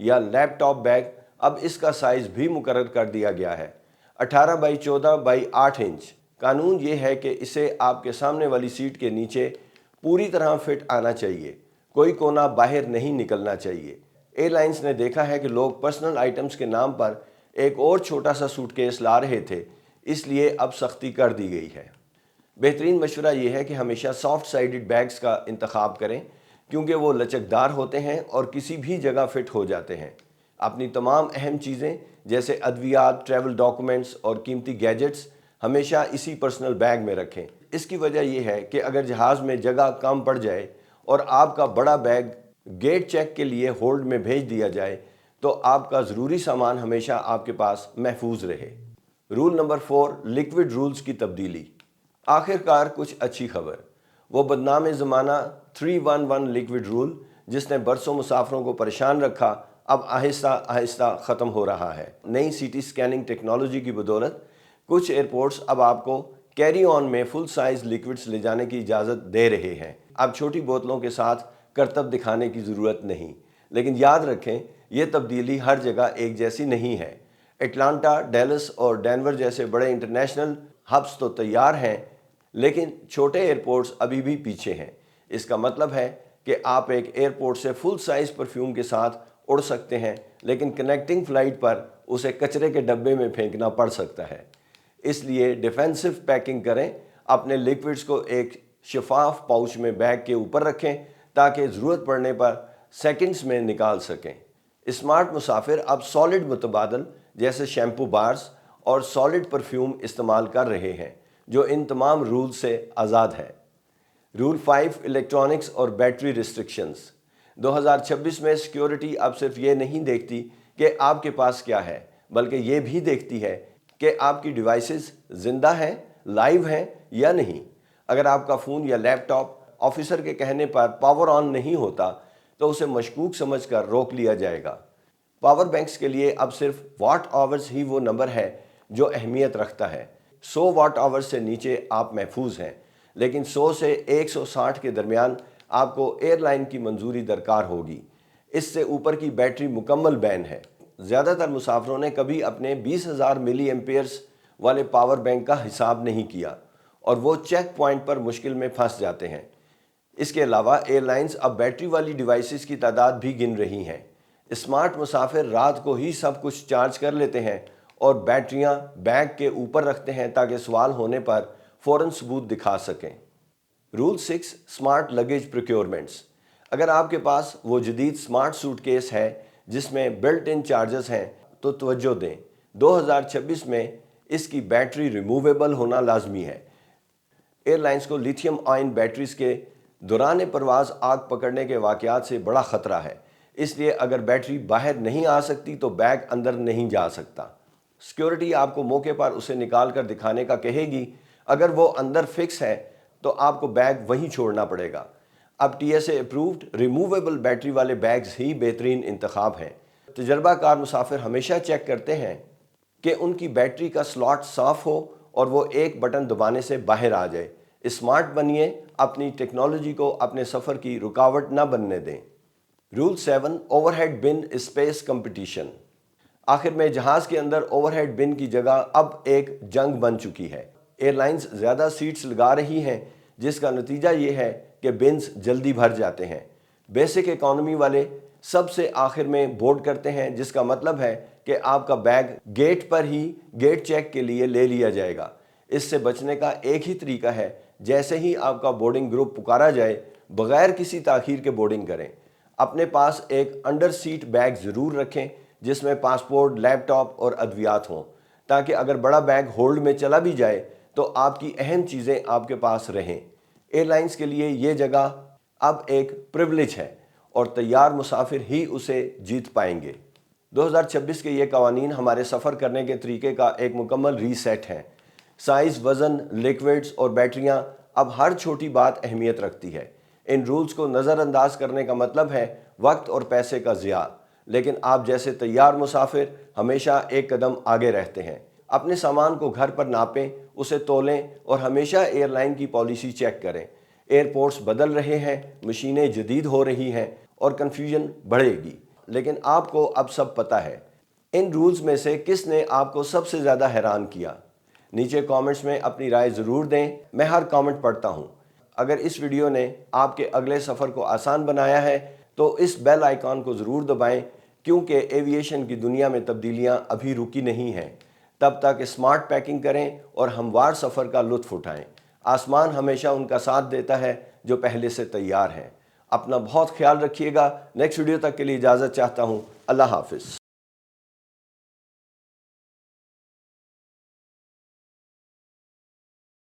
یا لیپ top bag, اب اس کا سائز بھی مقرر کر دیا گیا ہے 18 بائی 14 بائی 8 انچ۔ قانون یہ ہے کہ اسے آپ کے سامنے والی سیٹ کے نیچے پوری طرح فٹ آنا چاہیے، کوئی کونا باہر نہیں نکلنا چاہیے۔ ایئر لائنز نے دیکھا ہے کہ لوگ پرسنل آئٹمز کے نام پر ایک اور چھوٹا سا سوٹ کیس لا رہے تھے، اس لیے اب سختی کر دی گئی ہے۔ بہترین مشورہ یہ ہے کہ ہمیشہ سافٹ سائیڈڈ بیگز کا انتخاب کریں، کیونکہ وہ لچکدار ہوتے ہیں اور کسی بھی جگہ فٹ ہو جاتے ہیں۔ اپنی تمام اہم چیزیں جیسے ادویات، ٹریول ڈاکومنٹس اور قیمتی گیجٹس ہمیشہ اسی پرسنل بیگ میں رکھیں۔ اس کی وجہ یہ ہے کہ اگر جہاز میں جگہ کم پڑ جائے اور آپ کا بڑا بیگ گیٹ چیک کے لیے ہولڈ میں بھیج دیا جائے تو آپ کا ضروری سامان ہمیشہ آپ کے پاس محفوظ رہے۔ رول نمبر 4، لیکوڈ رولز کی تبدیلی۔ آخر کار کچھ اچھی خبر، وہ بدنام زمانہ 311 لیکوڈ رول جس نے برسوں مسافروں کو پریشان رکھا، اب آہستہ آہستہ ختم ہو رہا ہے۔ نئی سی ٹی سکیننگ ٹیکنالوجی کی بدولت کچھ ایئرپورٹس اب آپ کو کیری آن میں فل سائز لیکوڈز لے جانے کی اجازت دے رہے ہیں۔ اب چھوٹی بوتلوں کے ساتھ کرتب دکھانے کی ضرورت نہیں، لیکن یاد رکھیں یہ تبدیلی ہر جگہ ایک جیسی نہیں ہے۔ اٹلانٹا، ڈیلس اور ڈینور جیسے بڑے انٹرنیشنل ہبس تو تیار ہیں، لیکن چھوٹے ایئرپورٹس ابھی بھی پیچھے ہیں۔ اس کا مطلب ہے کہ آپ ایک ایئرپورٹ سے فل سائز پرفیوم کے ساتھ اڑ سکتے ہیں، لیکن کنیکٹنگ فلائٹ پر اسے کچرے کے ڈبے میں پھینکنا پڑ سکتا ہے۔ اس لیے ڈیفینسو پیکنگ کریں، اپنے لیکوڈز کو ایک شفاف پاؤچ میں بیگ کے اوپر رکھیں تاکہ ضرورت پڑنے پر سیکنڈز میں نکال سکیں۔ اسمارٹ مسافر اب سالڈ متبادل جیسے شیمپو بارز اور سالڈ پرفیوم استعمال کر رہے ہیں جو ان تمام رولز سے آزاد ہے۔ رول 5، الیکٹرانکس اور بیٹری ریسٹرکشنز۔ 2026 میں سیکیورٹی اب صرف یہ نہیں دیکھتی کہ آپ کے پاس کیا ہے، بلکہ یہ بھی دیکھتی ہے کہ آپ کی ڈیوائسز زندہ ہیں، لائیو ہیں یا نہیں۔ اگر آپ کا فون یا لیپ ٹاپ آفیسر کے کہنے پر پاور آن نہیں ہوتا تو اسے مشکوک سمجھ کر روک لیا جائے گا۔ پاور بینکس کے لیے اب صرف واٹ آورز ہی وہ نمبر ہے جو اہمیت رکھتا ہے۔ 100 واٹ آورز سے نیچے آپ محفوظ ہیں، لیکن 100 سے 160 کے درمیان آپ کو ایئر لائن کی منظوری درکار ہوگی۔ اس سے اوپر کی بیٹری مکمل بین ہے۔ زیادہ تر مسافروں نے کبھی اپنے 20,000 ملی ایمپیئرز والے پاور بینک کا حساب نہیں کیا اور وہ چیک پوائنٹ پر مشکل میں پھنس جاتے ہیں۔ اس کے علاوہ ایئر لائنز اب بیٹری والی ڈیوائسز کی تعداد بھی گن رہی ہیں۔ اسمارٹ مسافر رات کو ہی سب کچھ چارج کر لیتے ہیں اور بیٹریاں بیگ کے اوپر رکھتے ہیں تاکہ سوال ہونے پر فوراً ثبوت دکھا سکیں۔ Rule 6، smart luggage procurements. اگر آپ کے پاس وہ جدید اسمارٹ سوٹ کیس ہے جس میں بلٹ ان چارجز ہیں تو توجہ دیں، 2026 میں اس کی بیٹری ریموویبل ہونا لازمی ہے۔ ایئر لائنز کو لیتھیم آئن بیٹریز کے دوران پرواز آگ پکڑنے کے واقعات سے بڑا خطرہ ہے، اس لیے اگر بیٹری باہر نہیں آ سکتی تو بیگ اندر نہیں جا سکتا۔ سیکیورٹی آپ کو موقع پر اسے نکال کر دکھانے کا کہے گی، اگر وہ اندر فکس ہے تو آپ کو بیگ وہیں چھوڑنا پڑے گا۔ اب T S A approved removable battery والے بیگز ہی بہترین انتخاب ہیں۔ تجربہ کار مسافر ہمیشہ چیک کرتے ہیں کہ ان کی بیٹری کا سلاٹ صاف ہو اور وہ ایک بٹن دبانے سے باہر آ جائے۔ اسمارٹ بنیے، اپنی ٹیکنالوجی کو اپنے سفر کی رکاوٹ نہ بننے دیں۔ Rule 7، overhead bin space competition. آخر میں جہاز کے اندر اوور ہیڈ بن کی جگہ اب ایک جنگ بن چکی ہے۔ ایئر لائنز زیادہ سیٹس لگا رہی ہیں جس کا نتیجہ یہ ہے کہ بنز جلدی بھر جاتے ہیں۔ بیسک اکانومی والے سب سے آخر میں بورڈ کرتے ہیں، جس کا مطلب ہے کہ آپ کا بیگ گیٹ پر ہی گیٹ چیک کے لیے لے لیا جائے گا۔ اس سے بچنے کا ایک ہی طریقہ ہے، جیسے ہی آپ کا بورڈنگ گروپ پکارا جائے بغیر کسی تاخیر کے بورڈنگ کریں۔ اپنے پاس ایک انڈر سیٹ بیگ ضرور رکھیں جس میں پاسپورٹ، لیپ ٹاپ اور ادویات ہوں، تاکہ اگر بڑا بیگ ہولڈ میں چلا بھی جائے تو آپ کی اہم چیزیں آپ کے پاس رہیں۔ ایئر لائنز کے لیے یہ جگہ اب ایک پریولیج ہے اور تیار مسافر ہی اسے جیت پائیں گے۔ 2026 کے یہ قوانین ہمارے سفر کرنے کے طریقے کا ایک مکمل ری سیٹ ہے۔ سائز، وزن، لیکوڈز اور بیٹریاں، اب ہر چھوٹی بات اہمیت رکھتی ہے۔ ان رولز کو نظر انداز کرنے کا مطلب ہے وقت اور پیسے کا ضیاع، لیکن آپ جیسے تیار مسافر ہمیشہ ایک قدم آگے رہتے ہیں۔ اپنے سامان کو گھر پر ناپیں، اسے تولیں اور ہمیشہ ایئر لائن کی پالیسی چیک کریں۔ ایئرپورٹس بدل رہے ہیں، مشینیں جدید ہو رہی ہیں اور کنفیوژن بڑھے گی، لیکن آپ کو اب سب پتہ ہے۔ ان رولز میں سے کس نے آپ کو سب سے زیادہ حیران کیا؟ نیچے کامنٹس میں اپنی رائے ضرور دیں، میں ہر کامنٹ پڑھتا ہوں۔ اگر اس ویڈیو نے آپ کے اگلے سفر کو آسان بنایا ہے تو اس بیل آئیکن کو ضرور دبائیں، کیونکہ ایویشن کی دنیا میں تبدیلیاں ابھی رکی نہیں ہیں۔ تب تک اسمارٹ پیکنگ کریں اور ہموار سفر کا لطف اٹھائیں۔ آسمان ہمیشہ ان کا ساتھ دیتا ہے جو پہلے سے تیار ہیں۔ اپنا بہت خیال رکھیے گا۔ نیکسٹ ویڈیو تک کے لیے اجازت چاہتا ہوں۔ اللہ حافظ۔